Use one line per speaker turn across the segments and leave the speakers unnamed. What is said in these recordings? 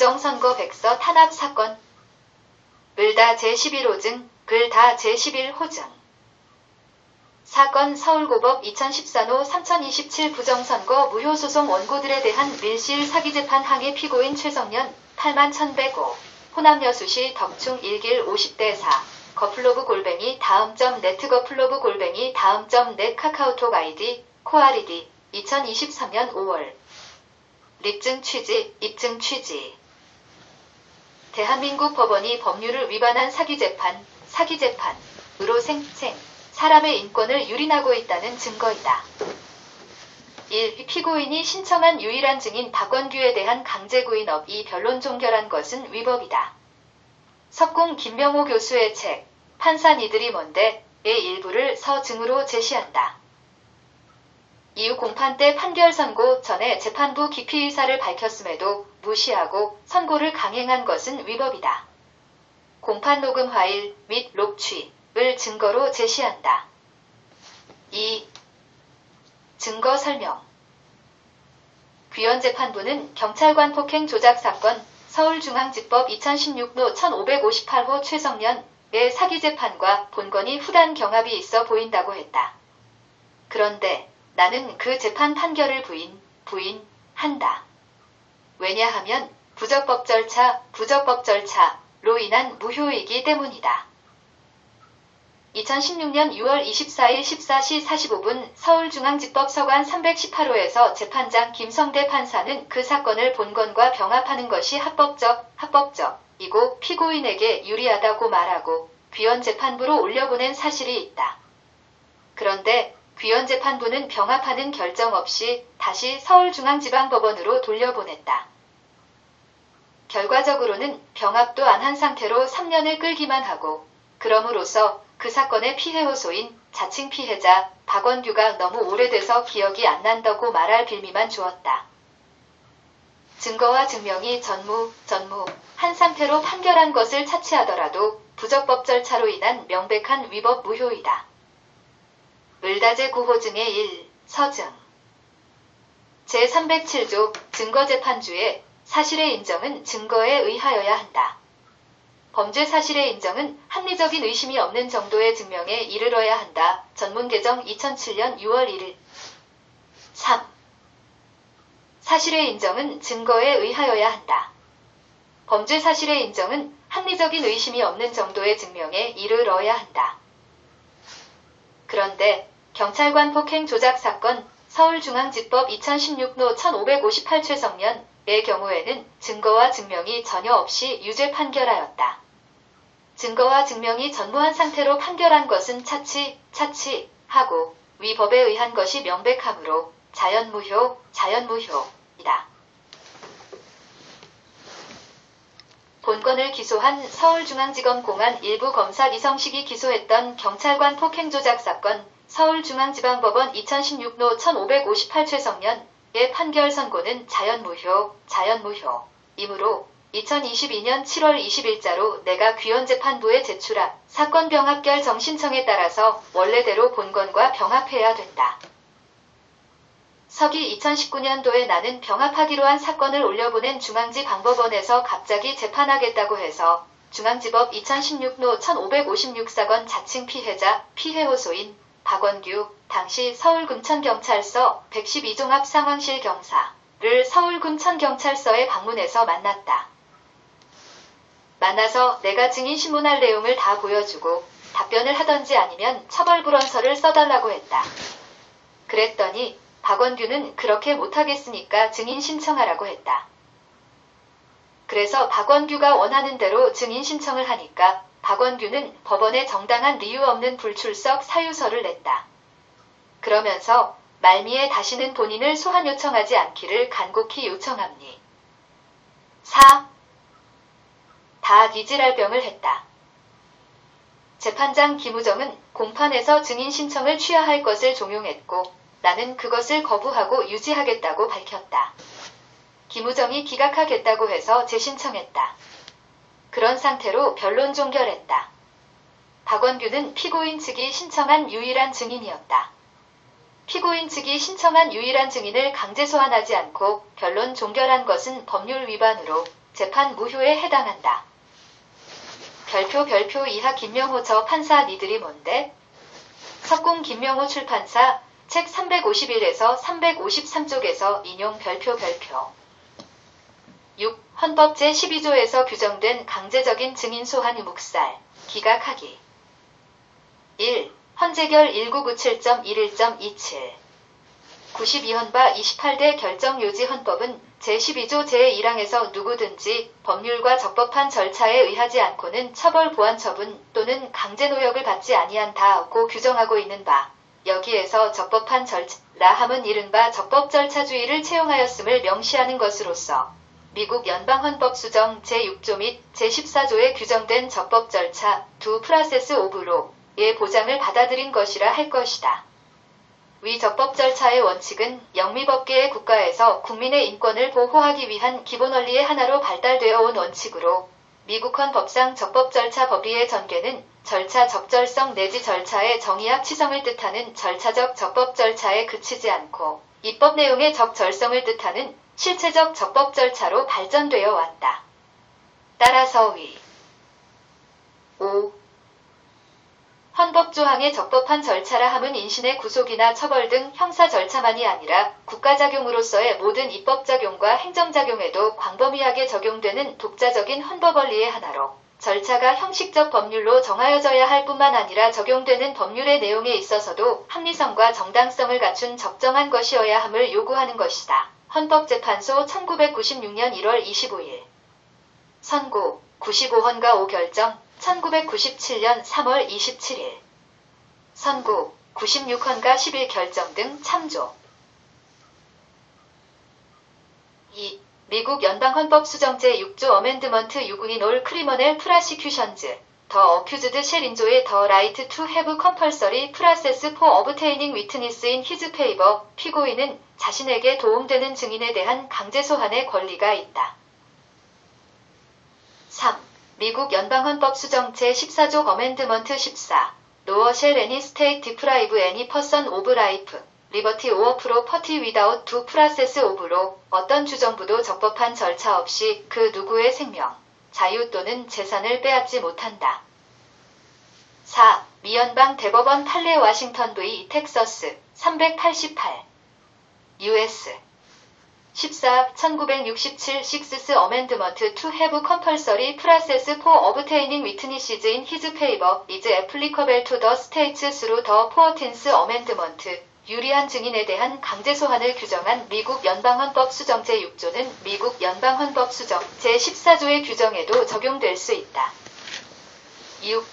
부정선거 백서 탄압 사건. 을다 제11호증, 글다 제11호증. 사건 서울고법 2014호 3027 부정선거 무효소송 원고들에 대한 밀실 사기재판 항의 피고인 최성년 81,105 호남여수시 덕충 1길 50대 4 거플로브 골뱅이 다음.net 거플로브 골뱅이 다음.net 카카오톡 아이디 코아리디 2023년 5월 입증 취지, 입증 취지. 대한민국 법원이 법률을 위반한 사기재판으로 사람의 인권을 유린하고 있다는 증거이다. 1. 피고인이 신청한 유일한 증인 박원규에 대한 강제구인업 2. 변론 종결한 것은 위법이다. 석공 김명호 교수의 책 판사 니들이 뭔데?의 일부를 서증으로 제시한다. 이후 공판 때 판결 선고 전에 재판부 기피 의사를 밝혔음에도 무시하고 선고를 강행한 것은 위법이다. 공판 녹음 파일 및 녹취를 증거로 제시한다. 2. 증거 설명. 귀원재판부는 경찰관 폭행 조작 사건 서울중앙지법 2016노 1558호 최성년의 사기재판과 본건이 후단 경합이 있어 보인다고 했다. 그런데 나는 그 재판 판결을 부인한다. 왜냐하면 부적법 절차로 인한 무효이기 때문이다. 2016년 6월 24일 14시 45분 서울중앙지법 서관 318호에서 재판장 김성대 판사는 그 사건을 본건과 병합하는 것이 합법적이고 피고인에게 유리하다고 말하고 귀원재판부로 올려보낸 사실이 있다. 그런데 귀원재판부는 병합하는 결정 없이 다시 서울중앙지방법원으로 돌려보냈다. 결과적으로는 병합도 안 한 상태로 3년을 끌기만 하고 그럼으로써 그 사건의 피해 호소인 자칭 피해자 박원규가 너무 오래돼서 기억이 안 난다고 말할 빌미만 주었다. 증거와 증명이 전무한 상태로 판결한 것을 차치하더라도 부적법 절차로 인한 명백한 위법 무효이다. 을다제 9호증의 1. 서증 제307조 증거재판주의 사실의 인정은 증거에 의하여야 한다. 범죄 사실의 인정은 합리적인 의심이 없는 정도의 증명에 이르러야 한다. 전문개정 2007년 6월 1일 3. 사실의 인정은 증거에 의하여야 한다. 범죄 사실의 인정은 합리적인 의심이 없는 정도의 증명에 이르러야 한다. 그런데 경찰관 폭행 조작 사건 서울중앙지법 2016노 1558 최성년의 경우에는 증거와 증명이 전혀 없이 유죄 판결하였다. 증거와 증명이 전무한 상태로 판결한 것은 차치하고 위법에 의한 것이 명백하므로 자연무효이다. 본건을 기소한 서울중앙지검 공안 일부 검사 이성식이 기소했던 경찰관 폭행 조작 사건 서울중앙지방법원 2016노 1558 최성년의 판결 선고는 자연무효이므로 2022년 7월 20일자로 내가 귀원재판부에 제출한 사건 병합결정 신청에 따라서 원래대로 본건과 병합해야 된다. 서기 2019년도에 나는 병합하기로 한 사건을 올려보낸 중앙지방법원에서 갑자기 재판하겠다고 해서 중앙지법 2016노 1556 사건 자칭 피해자 피해 호소인 박원규 당시 서울금천경찰서 112종합상황실 경사를 서울금천경찰서에 방문해서 만났다. 만나서 내가 증인 신문할 내용을 다 보여주고 답변을 하던지 아니면 처벌불원서를 써달라고 했다. 그랬더니 박원규는 그렇게 못하겠으니까 증인 신청하라고 했다. 그래서 박원규가 원하는 대로 증인 신청을 하니까 박원규는 법원에 정당한 이유 없는 불출석 사유서를 냈다. 그러면서 말미에 다시는 본인을 소환 요청하지 않기를 간곡히 요청합니. 4. 다 니지랄병을 했다. 재판장 김우정은 공판에서 증인 신청을 취하할 것을 종용했고 나는 그것을 거부하고 유지하겠다고 밝혔다. 김우정이 기각하겠다고 해서 재신청했다. 그런 상태로 변론 종결했다. 박원규는 피고인 측이 신청한 유일한 증인이었다. 피고인 측이 신청한 유일한 증인을 강제 소환하지 않고 변론 종결한 것은 법률 위반으로 재판 무효에 해당한다. 별표 이하 김명호 저 판사 니들이 뭔데? 석궁 김명호 출판사 책 351에서 353쪽에서 인용 별표 6. 헌법 제12조에서 규정된 강제적인 증인 소환 묵살, 기각하기 1. 헌재결 1997.11.27 92헌바 28대 결정요지 헌법은 제12조 제1항에서 누구든지 법률과 적법한 절차에 의하지 않고는 처벌 보완 처분 또는 강제노역을 받지 아니한다고 규정하고 있는 바 여기에서 적법한 절차라 함은 이른바 적법절차주의를 채용하였음을 명시하는 것으로서 미국 연방헌법 수정 제6조 및 제14조에 규정된 적법절차 두 프라세스 오브 로의 보장을 받아들인 것이라 할 것이다. 위 적법절차의 원칙은 영미법계의 국가에서 국민의 인권을 보호하기 위한 기본원리의 하나로 발달되어 온 원칙으로 미국 헌법상 적법절차 법리의 전개는 절차 적절성 내지 절차의 정의학 치성을 뜻하는 절차적 적법절차에 그치지 않고 입법 내용의 적절성을 뜻하는 실체적 적법절차로 발전되어 왔다. 따라서 위 5. 헌법조항의 적법한 절차라 함은 인신의 구속이나 처벌 등 형사 절차만이 아니라 국가작용으로서의 모든 입법작용과 행정작용에도 광범위하게 적용되는 독자적인 헌법원리의 하나로 절차가 형식적 법률로 정하여져야 할 뿐만 아니라 적용되는 법률의 내용에 있어서도 합리성과 정당성을 갖춘 적정한 것이어야 함을 요구하는 것이다. 헌법재판소 1996년 1월 25일 선고 95헌가 5결정 1997년 3월 27일 선고 96헌가 11결정 등 참조 2. 미국 연방헌법 수정 제6조 어멘드먼트 유군인 올 크리머넬 프라시큐션즈 더 어큐즈드 쉘 인조의 더 라이트 투 해브 컴펄서리 프라세스 포 어브테이닝 위트니스 인 히즈 페이버 피고인은 자신에게 도움되는 증인에 대한 강제 소환의 권리가 있다. 3. 미국 연방헌법 수정 제14조 어멘드먼트 14 노어 쉘 애니 스테이트 디프라이브 애니 퍼선 오브 라이프 리버티 오어 프로퍼티 위다웃 두 프라세스 오브로 어떤 주정부도 적법한 절차 없이 그 누구의 생명, 자유 또는 재산을 빼앗지 못한다. 4. 미연방 대법원 판례 워싱턴 v 텍사스 388 U.S. 14. 1967 Sixth Amendment to have compulsory process for obtaining witnesses in his favor is applicable to the states through the 14th Amendment. 유리한 증인에 대한 강제 소환을 규정한 미국 연방헌법 수정 제6조는 미국 연방헌법 수정 제14조의 규정에도 적용될 수 있다. 6.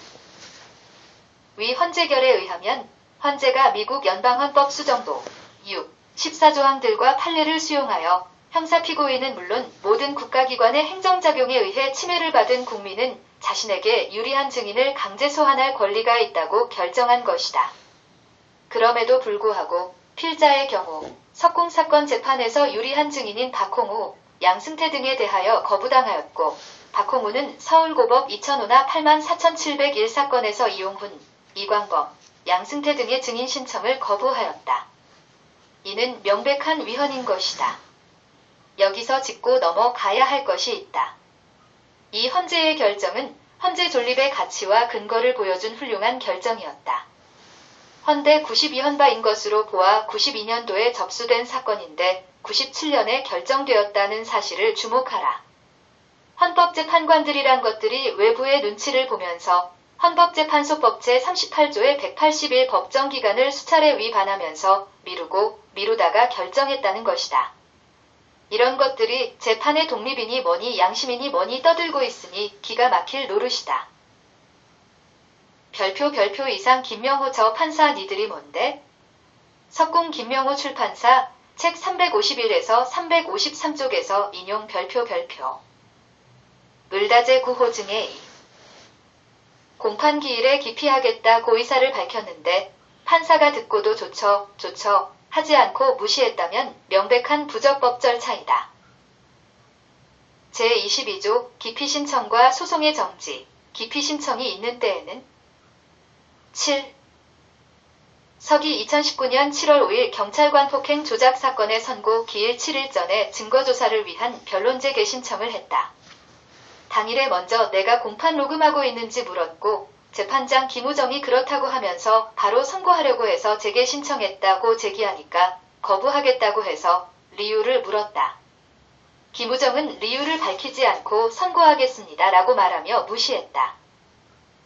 위 헌재결에 의하면 헌재가 미국 연방헌법 수정도 6. 14조항들과 판례를 수용하여 형사 피고인은 물론 모든 국가기관의 행정작용에 의해 침해를 받은 국민은 자신에게 유리한 증인을 강제 소환할 권리가 있다고 결정한 것이다. 그럼에도 불구하고 필자의 경우 석궁 사건 재판에서 유리한 증인인 박홍우, 양승태 등에 대하여 거부당하였고 박홍우는 서울고법 2005나 84,701 사건에서 이용훈, 이광범, 양승태 등의 증인 신청을 거부하였다. 이는 명백한 위헌인 것이다. 여기서 짚고 넘어가야 할 것이 있다. 이 헌재의 결정은 헌재 존립의 가치와 근거를 보여준 훌륭한 결정이었다. 헌대 92헌바인 것으로 보아 92년도에 접수된 사건인데 97년에 결정되었다는 사실을 주목하라. 헌법재판관들이란 것들이 외부의 눈치를 보면서 헌법재판소법 제38조의 181 법정기간을 수차례 위반하면서 미루다가 결정했다는 것이다. 이런 것들이 재판의 독립이니 뭐니 양심이니 뭐니 떠들고 있으니 기가 막힐 노릇이다. 별표 이상 김명호 저 판사 니들이 뭔데? 석궁 김명호 출판사 책 351에서 353쪽에서 인용 별표 을다제 구호증에 공판기일에 기피하겠다고 의사를 밝혔는데 판사가 듣고도 좋죠 하지 않고 무시했다면 명백한 부적법 절차이다. 제22조 기피신청과 소송의 정지, 기피신청이 있는 때에는 7. 서기 2019년 7월 5일 경찰관 폭행 조작 사건의 선고 기일 7일 전에 증거조사를 위한 변론제 개신청을 했다. 당일에 먼저 내가 공판 녹음하고 있는지 물었고 재판장 김우정이 그렇다고 하면서 바로 선고하려고 해서 재개 신청했다고 제기하니까 거부하겠다고 해서理由를 물었다. 김우정은理由를 밝히지 않고 선고하겠습니다 라고 말하며 무시했다.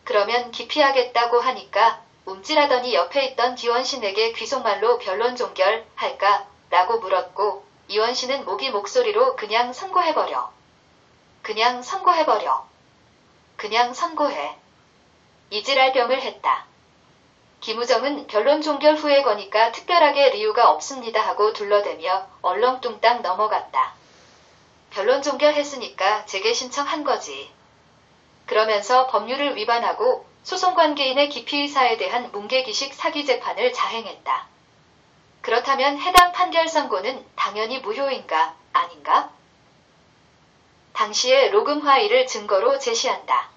그러면 기피하겠다고 하니까 움찔하더니 옆에 있던 이원신에게 귀속말로 변론 종결할까? 라고 물었고 이원신은 모기 목소리로 그냥 선고해버려. 그냥 선고해버려. 그냥 선고해. 이지랄병을 했다. 김우정은 변론 종결 후에 거니까 특별하게理由가 없습니다 하고 둘러대며 얼렁뚱땅 넘어갔다. 변론 종결했으니까 재개 신청한 거지. 그러면서 법률을 위반하고 소송관계인의 기피의사에 대한 뭉개기식 사기 재판을 자행했다. 그렇다면 해당 판결 선고는 당연히 무효인가, 아닌가? 당시의 로금 파일을 증거로 제시한다.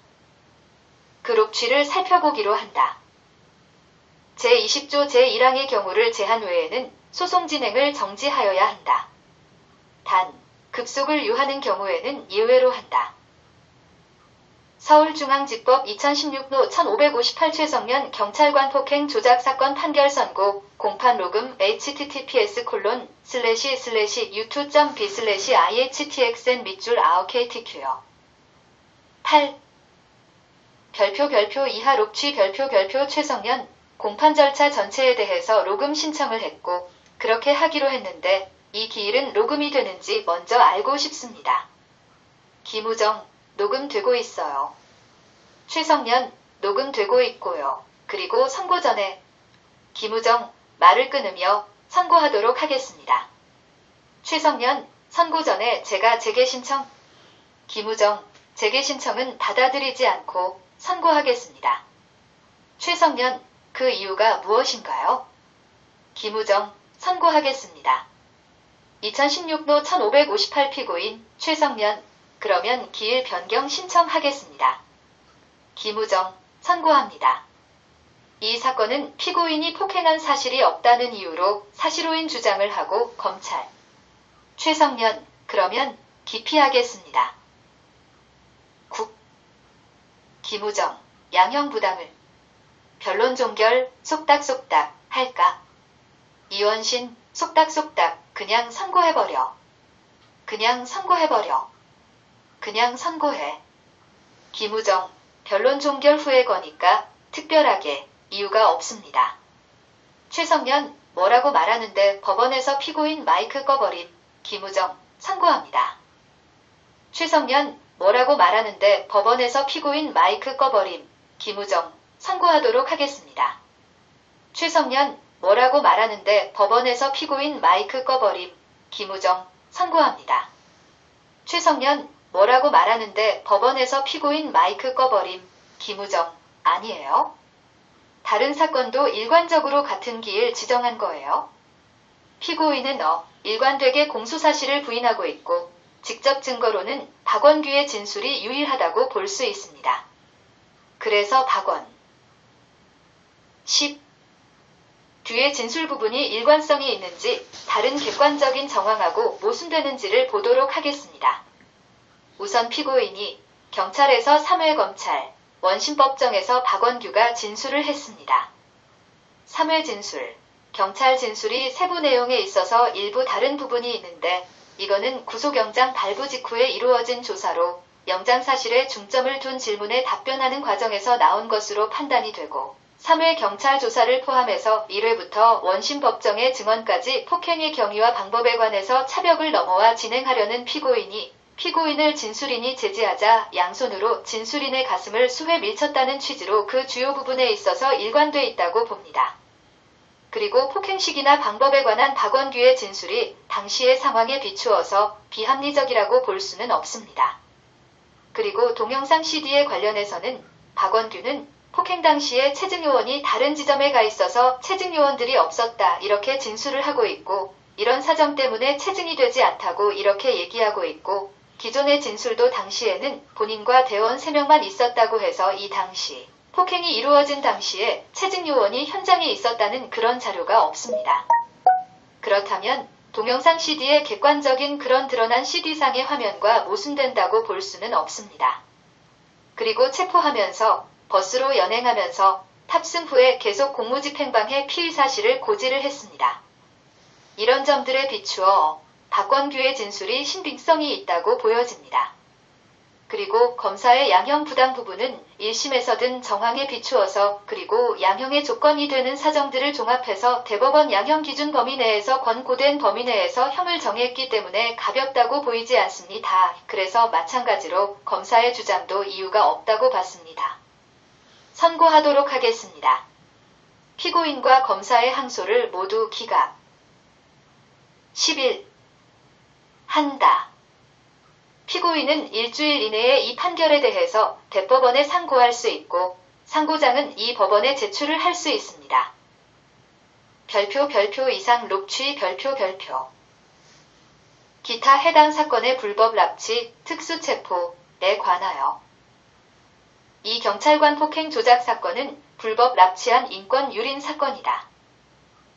그 녹취를 살펴보기로 한다. 제20조 제1항의 경우를 제한 외에는 소송 진행을 정지하여야 한다. 단, 급속을 요하는 경우에는 예외로 한다. 서울중앙지법 2016노 1558 최성면 경찰관 폭행 조작 사건 판결 선고 공판 로금 https://u2.b/ihtxn 밑줄 9ktq요. 8. 별표 이하 녹취 별표 최성년 공판 절차 전체에 대해서 로금 신청을 했고 그렇게 하기로 했는데 이 기일은 로금이 되는지 먼저 알고 싶습니다. 김우정, 녹음되고 있어요. 최성년, 녹음되고 있고요. 그리고 선고 전에 김우정, 말을 끊으며 선고하도록 하겠습니다. 최성년, 선고 전에 제가 재개 신청 김우정, 재개 신청은 받아들이지 않고 선고하겠습니다. 최성년, 그 이유가 무엇인가요? 김우정, 선고하겠습니다. 2016노 1558 피고인 최성년, 그러면 기일 변경 신청하겠습니다. 김우정, 선고합니다. 이 사건은 피고인이 폭행한 사실이 없다는 이유로 사실오인 주장을 하고 검찰. 최성년, 그러면 기피하겠습니다. 국. 김우정, 양형부당을. 변론 종결, 속닥속닥, 할까? 이원신, 속닥속닥, 그냥 선고해버려. 그냥 선고해버려. 그냥 선고해. 김우정, 변론 종결 후에 거니까 특별하게 이유가 없습니다. 최성년, 뭐라고 말하는데 법원에서 피고인 마이크 꺼버림. 김우정, 선고합니다. 최성년, 뭐라고 말하는데 법원에서 피고인 마이크 꺼버림. 김우정, 선고하도록 하겠습니다. 최성년, 뭐라고 말하는데 법원에서 피고인 마이크 꺼버림. 김우정, 선고합니다. 최성년, 뭐라고 말하는데 법원에서 피고인 마이크 꺼버림. 김우정, 아니에요? 다른 사건도 일관적으로 같은 기일 지정한 거예요? 피고인은 일관되게 공소사실을 부인하고 있고 직접 증거로는 박원규의 진술이 유일하다고 볼 수 있습니다. 그래서 박원 10. 뒤에 진술 부분이 일관성이 있는지 다른 객관적인 정황하고 모순되는지를 보도록 하겠습니다. 우선 피고인이 경찰에서 3회 검찰, 원심법정에서 박원규가 진술을 했습니다. 3회 진술, 경찰 진술이 세부 내용에 있어서 일부 다른 부분이 있는데 이거는 구속영장 발부 직후에 이루어진 조사로 영장 사실에 중점을 둔 질문에 답변하는 과정에서 나온 것으로 판단이 되고 3회 경찰 조사를 포함해서 1회부터 원심법정의 증언까지 폭행의 경위와 방법에 관해서 차벽을 넘어와 진행하려는 피고인을 진술인이 제지하자 양손으로 진술인의 가슴을 수회 밀쳤다는 취지로 그 주요 부분에 있어서 일관돼 있다고 봅니다. 그리고 폭행 시기나 방법에 관한 박원규의 진술이 당시의 상황에 비추어서 비합리적이라고 볼 수는 없습니다. 그리고 동영상 CD에 관련해서는 박원규는 폭행 당시에 체증요원이 다른 지점에 가 있어서 체증요원들이 없었다 이렇게 진술을 하고 있고 이런 사정 때문에 체증이 되지 않다고 이렇게 얘기하고 있고 기존의 진술도 당시에는 본인과 대원 3명만 있었다고 해서 이 당시 폭행이 이루어진 당시에 체증요원이 현장에 있었다는 그런 자료가 없습니다. 그렇다면 동영상 CD의 객관적인 그런 드러난 CD상의 화면과 모순된다고 볼 수는 없습니다. 그리고 체포하면서 버스로 연행하면서 탑승 후에 계속 공무집행방해 피의 사실을 고지를 했습니다. 이런 점들에 비추어 박건규의 진술이 신빙성이 있다고 보여집니다. 그리고 검사의 양형 부당 부분은 1심에서 든 정황에 비추어서 그리고 양형의 조건이 되는 사정들을 종합해서 대법원 양형 기준 범위 내에서 권고된 범위 내에서 형을 정했기 때문에 가볍다고 보이지 않습니다. 그래서 마찬가지로 검사의 주장도 이유가 없다고 봤습니다. 선고하도록 하겠습니다. 피고인과 검사의 항소를 모두 기각. 10일 한다. 피고인은 일주일 이내에 이 판결에 대해서 대법원에 상고할 수 있고 상고장은 이 법원에 제출을 할 수 있습니다. 별표 이상 녹취 별표 기타 해당 사건의 불법 납치, 특수체포에 관하여 이 경찰관 폭행 조작 사건은 불법 납치한 인권 유린 사건이다.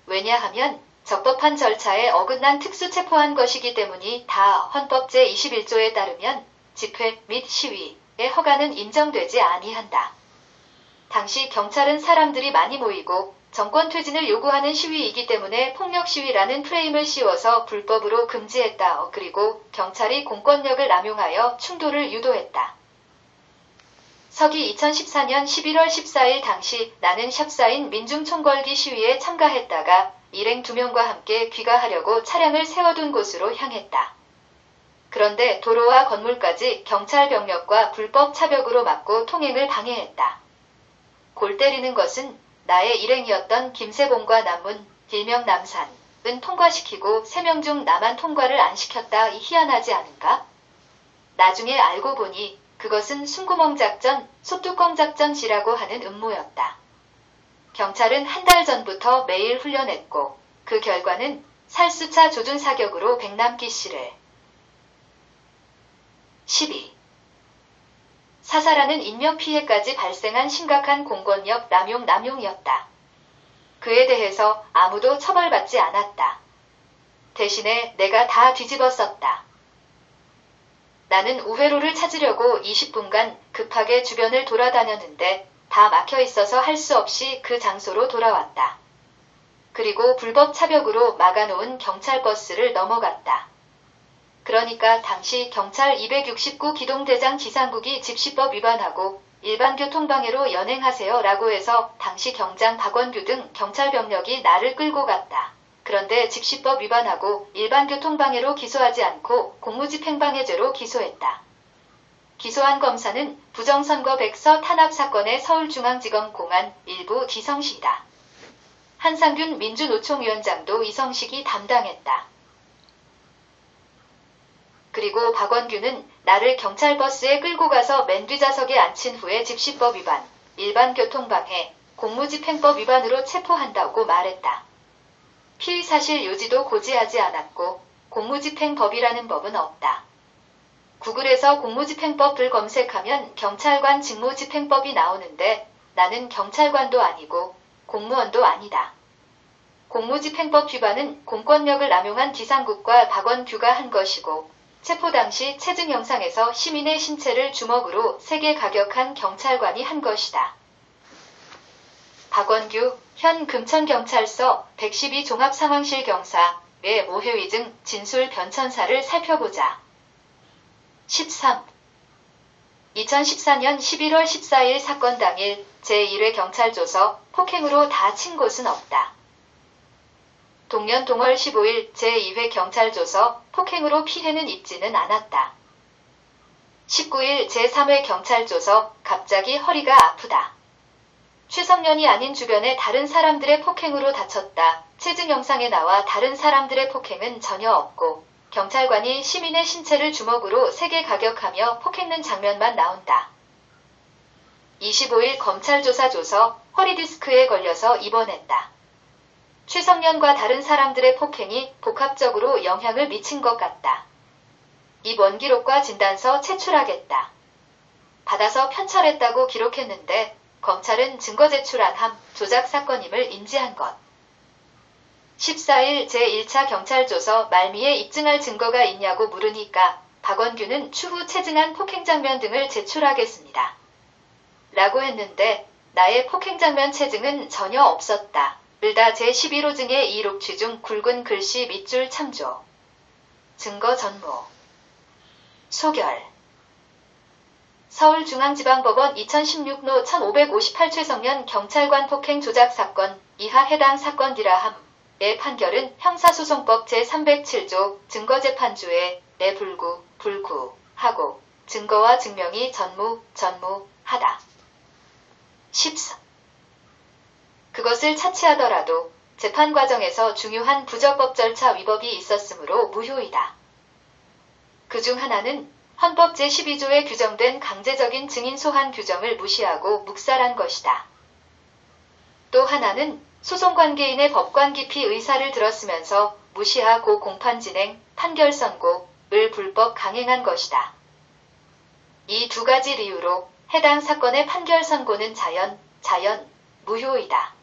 왜냐하면 적법한 절차에 어긋난 특수체포한 것이기 때문이다. 헌법 제21조에 따르면 집회 및 시위의 허가는 인정되지 아니한다. 당시 경찰은 사람들이 많이 모이고 정권 퇴진을 요구하는 시위이기 때문에 폭력 시위라는 프레임을 씌워서 불법으로 금지했다. 그리고 경찰이 공권력을 남용하여 충돌을 유도했다. 서기 2014년 11월 14일 당시 나는 샵사인 민중총궐기 시위에 참가했다가 일행 2명과 함께 귀가하려고 차량을 세워둔 곳으로 향했다. 그런데 도로와 건물까지 경찰 병력과 불법 차벽으로 막고 통행을 방해했다. 골 때리는 것은 나의 일행이었던 김세봉과 남문, 일명 남산은 통과시키고 3명 중 나만 통과를 안 시켰다. 희한하지 않은가? 나중에 알고 보니 그것은 숨구멍 작전, 소뚜껑 작전지라고 하는 음모였다. 경찰은 한 달 전부터 매일 훈련했고 그 결과는 살수차 조준 사격으로 백남기 씨를 12. 사살하는 인명피해까지 발생한 심각한 공권력 남용이었다. 그에 대해서 아무도 처벌받지 않았다. 대신에 내가 다 뒤집어 썼다. 나는 우회로를 찾으려고 20분간 급하게 주변을 돌아다녔는데 다 막혀 있어서 할 수 없이 그 장소로 돌아왔다. 그리고 불법 차벽으로 막아놓은 경찰버스를 넘어갔다. 그러니까 당시 경찰 269 기동대장 지상국이 집시법 위반하고 일반교통방해로 연행하세요 라고 해서 당시 경장 박원규 등 경찰병력이 나를 끌고 갔다. 그런데 집시법 위반하고 일반교통방해로 기소하지 않고 공무집행방해죄로 기소했다. 기소한 검사는 부정선거 백서 탄압 사건의 서울중앙지검 공안 일부 이성식이다. 한상균 민주노총위원장도 이성식이 담당했다. 그리고 박원규는 나를 경찰버스에 끌고 가서 맨 뒷좌석에 앉힌 후에 집시법 위반, 일반교통방해, 공무집행법 위반으로 체포한다고 말했다. 피의사실 요지도 고지하지 않았고 공무집행법이라는 법은 없다. 구글에서 공무집행법을 검색하면 경찰관 직무집행법이 나오는데 나는 경찰관도 아니고 공무원도 아니다. 공무집행법 위반은 공권력을 남용한 기상국과 박원규가 한 것이고 체포 당시 체증 영상에서 시민의 신체를 주먹으로 세게 가격한 경찰관이 한 것이다. 박원규, 현 금천경찰서 112 종합상황실 경사의 모해위 등 진술 변천사를 살펴보자. 13. 2014년 11월 14일 사건 당일 제1회 경찰조서 폭행으로 다친 곳은 없다. 동년 동월 15일 제2회 경찰조서 폭행으로 피해는 입지는 않았다. 19일 제3회 경찰조서 갑자기 허리가 아프다. 최성년이 아닌 주변의 다른 사람들의 폭행으로 다쳤다. 체증 영상에 나와 다른 사람들의 폭행은 전혀 없고 경찰관이 시민의 신체를 주먹으로 세게 가격하며 폭행는 장면만 나온다. 25일 검찰조사조서 허리디스크에 걸려서 입원했다. 최성년과 다른 사람들의 폭행이 복합적으로 영향을 미친 것 같다. 입원 기록과 진단서 제출하겠다. 받아서 편찰했다고 기록했는데 검찰은 증거 제출 안 함 조작 사건임을 인지한 것. 14일 제1차 경찰조서 말미에 입증할 증거가 있냐고 물으니까 박원규는 추후 체증한 폭행장면 등을 제출하겠습니다. 라고 했는데 나의 폭행장면 체증은 전혀 없었다. 을다 제11호증의 이록취 중 굵은 글씨 밑줄 참조. 증거 전무. 소결. 서울중앙지방법원 2016노 1558 최성년 경찰관 폭행 조작 사건 이하 해당 사건 디라함의 판결은 형사소송법 제307조 증거재판주에 불구하고 증거와 증명이 전무하다. 14. 그것을 차치하더라도 재판 과정에서 중요한 부적법 절차 위법이 있었으므로 무효이다. 그중 하나는 헌법 제12조에 규정된 강제적인 증인 소환 규정을 무시하고 묵살한 것이다. 또 하나는 소송관계인의 법관 기피 의사를 들었으면서 무시하고 공판 진행, 판결 선고를 불법 강행한 것이다. 이 두 가지 이유로 해당 사건의 판결 선고는 자연 무효이다.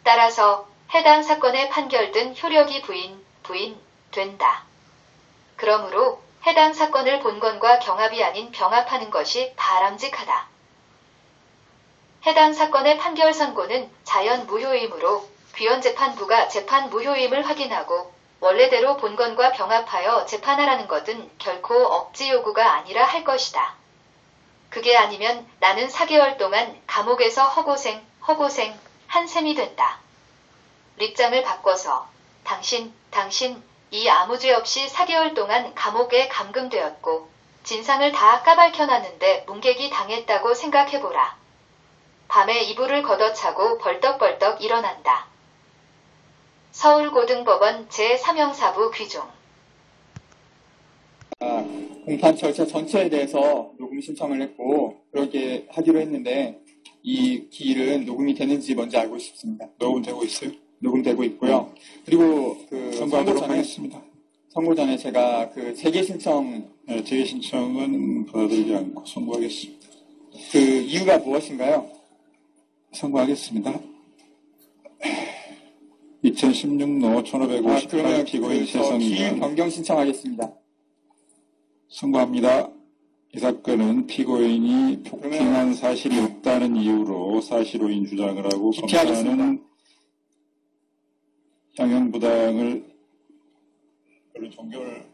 따라서 해당 사건의 판결된 효력이 부인된다. 그러므로 해당 사건을 본건과 경합이 아닌 병합하는 것이 바람직하다. 해당 사건의 판결 선고는 자연 무효이므로 귀원재판부가 재판 무효임을 확인하고 원래대로 본건과 병합하여 재판하라는 것은 결코 억지 요구가 아니라 할 것이다. 그게 아니면 나는 4개월 동안 감옥에서 허고생 한 셈이 된다. 입장을 바꿔서 당신 이 아무 죄 없이 4개월 동안 감옥에 감금되었고 진상을 다 까발켜놨는데 문객이 당했다고 생각해보라. 밤에 이불을 걷어차고 벌떡벌떡 일어난다. 서울고등법원 제3형사부 귀종.
공판 절차 전체에 대해서 녹음 신청을 했고 그렇게 하기로 했는데 이 기일은 녹음이 되는지 먼저 알고 싶습니다.
녹음되고 있어요?
녹음되고 있고요. 그리고
선고하도록 하겠습니다.
선고 전에 제가 재개 신청
재개 신청은 받아들이지 않고 선고하겠습니다.
그 이유가 무엇인가요?
선고하겠습니다. 2016노 1558 피고인
기일
최성년
변경 신청하겠습니다.
선고합니다. 이 사건은 피고인이 폭행한 사실이 없다는 이유로 사실호인 주장을 하고 검사는 양형부당을 별로 종결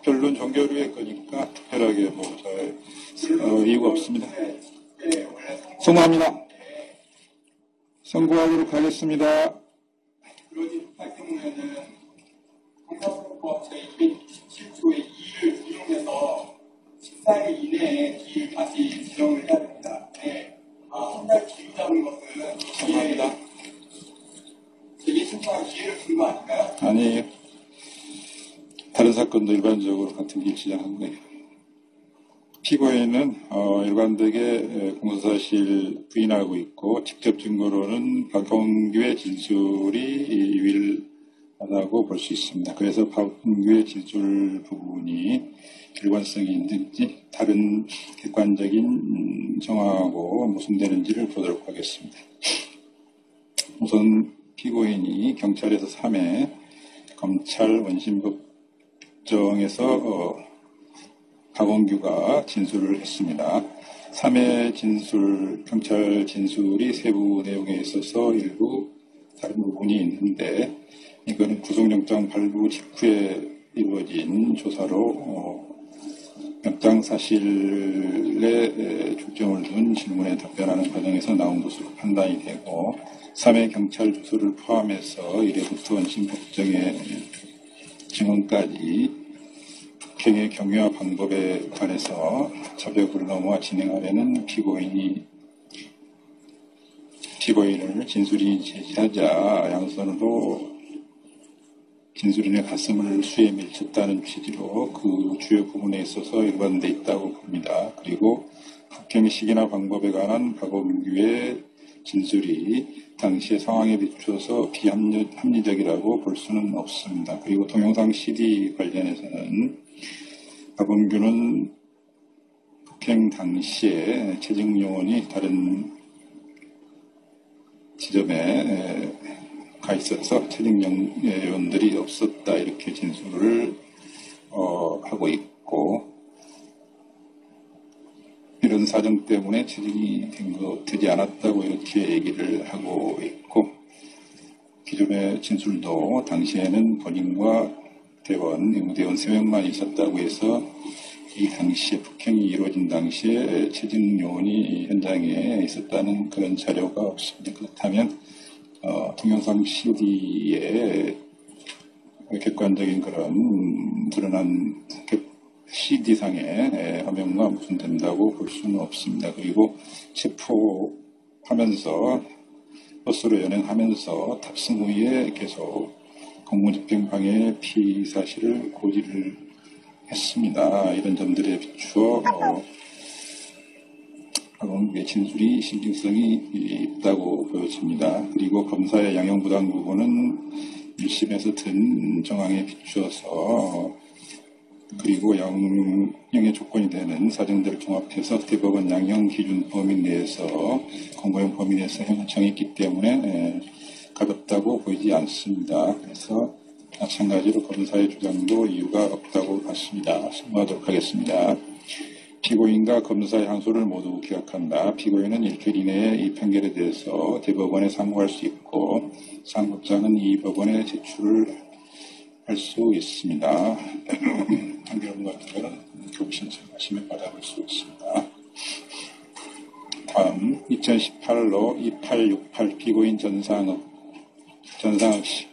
별론 종결 후의 거니까 특별하게 이유가 없습니다. 선고합니다. 선고하도록 하겠습니다.
그러지 못할 경우에는 형사소송법 제227조의 2를 인용해서 14일 이내에 기일 다시 지정을 해야 됩니다. 네. 한 달 기일 잡은 것은
선고합니다.
재개 신청한 기회를 준 거 아닌가요?
아니에요. 다른 사건도 일반적으로 같은 길 지정한 거예요. 피고인은 일관되게 공소사실 부인하고 있고 직접 증거로는 박원규의 진술이 유일하다고 볼 수 있습니다. 그래서 박원규의 진술 부분이 일관성이 있는지 다른 객관적인 정황하고 모순되는지를 보도록 하겠습니다. 우선 피고인이 경찰에서 3회 검찰 원심법정에서 박원규가 진술을 했습니다. 3회 경찰 진술이 세부 내용에 있어서 일부 다른 부분이 있는데 이거는 구속영장 발부 직후에 이루어진 조사로 영장 사실에 초점을 둔 질문에 답변하는 과정에서 나온 것으로 판단이 되고 3회 경찰 조서를 포함해서 1회부터 원심법정의 증언까지 폭행의 경위와 방법에 관해서 자백을 넘어와 진행하려는 피고인을 진술인이 제지하자 양선으로 진술인의 가슴을 수에 밀쳤다는 취지로 그 주요 부분에 있어서 일관돼 있다고 봅니다. 그리고 폭행 시기나 방법에 관한 박원규의 진술이 당시의 상황에 비춰서 비합리적이라고 볼 수는 없습니다. 그리고 동영상 CD 관련해서는 박원규는 폭행 당시에 채증 요원이 다른 지점에 가 있어서 채증 요원들이 없었다 이렇게 진술을 하고 있고, 이런 사정 때문에 채증이 되지 않았다고 이렇게 얘기를 하고 있고, 기존의 진술도 당시에는 본인과 대원, 의무대원 3명만 있었다고 해서 이 당시에 폭행이 이루어진 당시에 채증 요원이 현장에 있었다는 그런 자료가 없습니다. 그렇다면 동영상 CD에 객관적인 그런 드러난 CD상의 화면과 무슨 된다고 볼 수는 없습니다. 그리고 체포하면서 버스로 연행하면서 탑승 후에 계속 공무집행방해 피의 사실을 고지를 했습니다. 이런 점들에 비추어 진술이 신빙성이 있다고 보여집니다. 그리고 검사의 양형부당 부분은 1심에서 든 정황에 비추어서, 그리고 양형의 조건이 되는 사정들을 종합해서 대법원 양형 기준 범위 내에서 공고형 범위 내에서 형을 정했기 때문에 가볍다고 보이지 않습니다. 그래서 마찬가지로 검사의 주장도 이유가 없다고 봤습니다. 승부하도록 하겠습니다. 피고인과 검사의 항소를 모두 기각한다. 피고인은 일주일 이내에 이 판결에 대해서 대법원에 상고할 수 있고, 상고장은 이 법원에 제출을 할 수 있습니다. 판결문 같은 거는 교부 신청하시면 받아볼 수 있습니다. 다음 2018로 2868 피고인 전상욱 씨